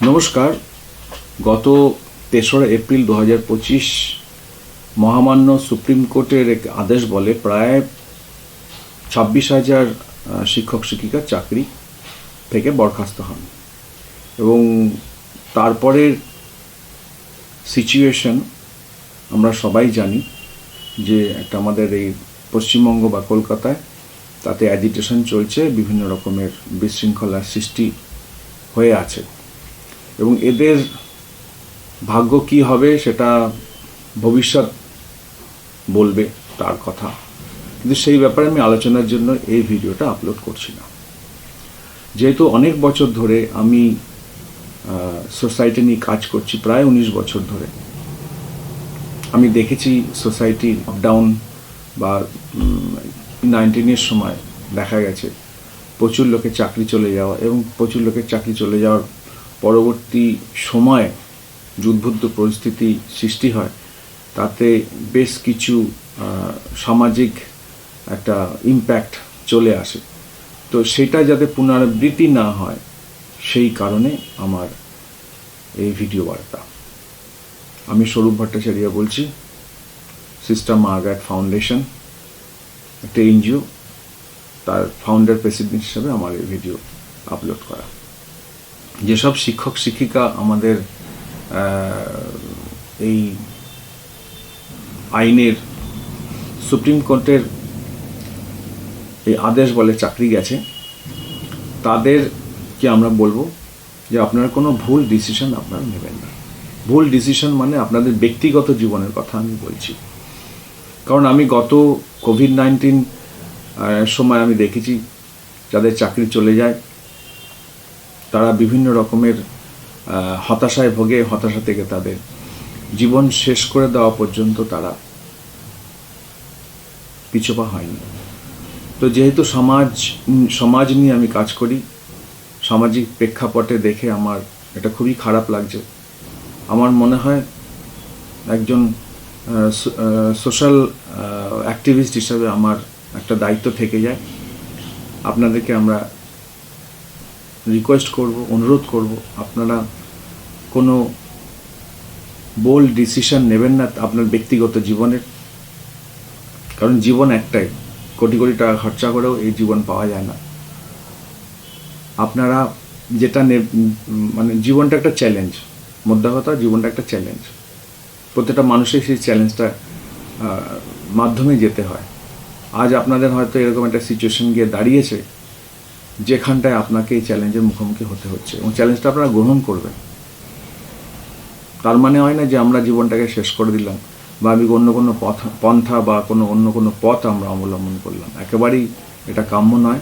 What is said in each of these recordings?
নমস্কার। গত ৩রা এপ্রিল ২০২৫ মহামান্য সুপ্রিম কোর্টের এক আদেশ বলে প্রায় ২৬,০০০ শিক্ষক শিক্ষিকা চাকরি থেকে বরখাস্ত হন এবং তারপরের সিচুয়েশন আমরা সবাই জানি যে একটা আমাদের এই পশ্চিমবঙ্গ বা কলকাতায় তাতে অ্যাজিটেশন চলছে, বিভিন্ন রকমের বিশৃঙ্খলার সৃষ্টি হয়ে আছে এবং এদের ভাগ্য কি হবে সেটা ভবিষ্যৎ বলবে, তার কথা। কিন্তু সেই ব্যাপারে আমি আলোচনার জন্য এই ভিডিওটা আপলোড করছি না। যেহেতু অনেক বছর ধরে আমি সোসাইটি নিয়ে কাজ করছি, প্রায় ১৯ বছর ধরে, আমি দেখেছি সোসাইটির আপডাউন বা 19-এর সময় দেখা গেছে প্রচুর লোকের চাকরি চলে যাওয়া এবং প্রচুর লোকের চাকরি চলে যাওয়ার পরবর্তী সময়ে যুদ্ধ পরিস্থিতি সৃষ্টি হয়। তাতে বেশ কিছু সামাজিক একটা ইম্প্যাক্ট চলে আসে। তো সেটা যাতে পুনরাবৃত্তি না হয় সেই কারণে আমার এই ভিডিও বার্তা। আমি স্বরূপ ভট্টাচার্য বলছি, সিস্টার মার্গারেট ফাউন্ডেশন একটা এনজিও, তার ফাউন্ডার প্রেসিডেন্ট হিসেবে আমার এই ভিডিও আপলোড করা। যেসব শিক্ষক শিক্ষিকা আমাদের এই আইনের সুপ্রিম কোর্টের এই আদেশ বলে চাকরি গেছে, তাদেরকে আমরা বলবো যে আপনারা কোনো ভুল ডিসিশন আপনারা নেবেন না। ভুল ডিসিশন মানে আপনাদের ব্যক্তিগত জীবনের কথা আমি বলছি। কারণ আমি গত কোভিড-19 সময় আমি দেখেছি যাদের চাকরি চলে যায় তারা বিভিন্ন রকমের হতাশায় ভোগে, হতাশা থেকে তাদের জীবন শেষ করে দেওয়া পর্যন্ত তারা পিছপা হয়নি। তো যেহেতু সমাজ নিয়ে আমি কাজ করি, সামাজিক প্রেক্ষাপটে দেখে আমার এটা খুবই খারাপ লাগছে। আমার মনে হয় একজন সোশ্যাল অ্যাক্টিভিস্ট হিসাবে আমার একটা দায়িত্ব থেকে যায়। আপনাদেরকে আমরা রিকোয়েস্ট করব, অনুরোধ করব, আপনারা কোনো বোল্ড ডিসিশন নেবেন না আপনার ব্যক্তিগত জীবনের। কারণ জীবন একটাই, কোটি কোটি টাকা খরচা করেও এই জীবন পাওয়া যায় না। আপনারা যেটা মানে জীবনটা একটা চ্যালেঞ্জ, মোদ্দা কথা জীবনটা একটা চ্যালেঞ্জ। প্রত্যেকটা মানুষের সেই চ্যালেঞ্জটা মাধ্যমে যেতে হয়। আজ আপনাদের হয়তো এরকম একটা সিচুয়েশন গিয়ে দাঁড়িয়েছে যেখানটায় আপনাকে এই চ্যালেঞ্জের মুখোমুখি হতে হচ্ছে এবং চ্যালেঞ্জটা আপনারা গ্রহণ করবেন। তার মানে হয় না যে আমরা জীবনটাকে শেষ করে দিলাম বা আমি অন্য কোনো পন্থা বা অন্য কোনো পথ আমরা অবলম্বন করলাম। একেবারেই এটা কাম্য নয়।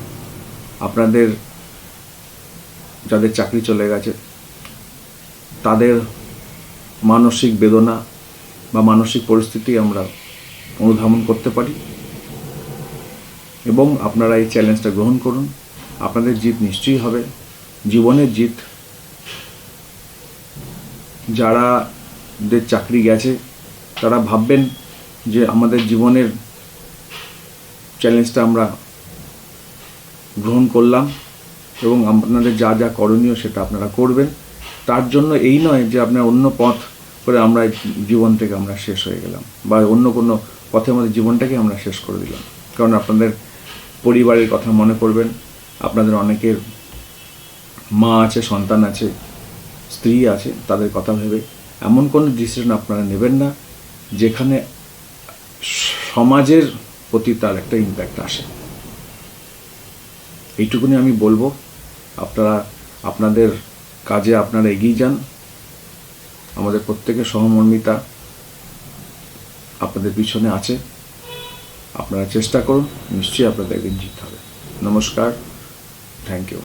আপনাদের যাদের চাকরি চলে গেছে তাদের মানসিক বেদনা বা মানসিক পরিস্থিতি আমরা অনুধাবন করতে পারি এবং আপনারা এই চ্যালেঞ্জটা গ্রহণ করুন। আপনাদের জিত নিশ্চয়ই হবে, জীবনের জিত। যাদের চাকরি গেছে তারা ভাববেন যে আমাদের জীবনের চ্যালেঞ্জটা আমরা গ্রহণ করলাম এবং আপনাদের যা যা করণীয় সেটা আপনারা করবেন। তার জন্য এই নয় যে আপনার অন্য পথ করে আমরা জীবন থেকে আমরা শেষ হয়ে গেলাম বা অন্য কোনো পথে আমাদের জীবনটাকে আমরা শেষ করে দিলাম। কারণ আপনাদের পরিবারের কথা মনে করবেন, আপনাদের অনেকের মা আছে, সন্তান আছে, স্ত্রী আছে, তাদের কথা ভেবে এমন কোনো ডিসিশন আপনারা নেবেন না যেখানে সমাজের প্রতি তার একটা ইম্প্যাক্ট আসে। এইটুকুনি আমি বলবো। আপনারা আপনাদের কাজে আপনারা এগিয়ে যান। আমাদের প্রত্যেকের সহমর্মিতা আপনাদের পিছনে আছে। আপনারা চেষ্টা করুন, নিশ্চয়ই আপনাদের একদিন জিত হবে। নমস্কার, থ্যাংক ইউ।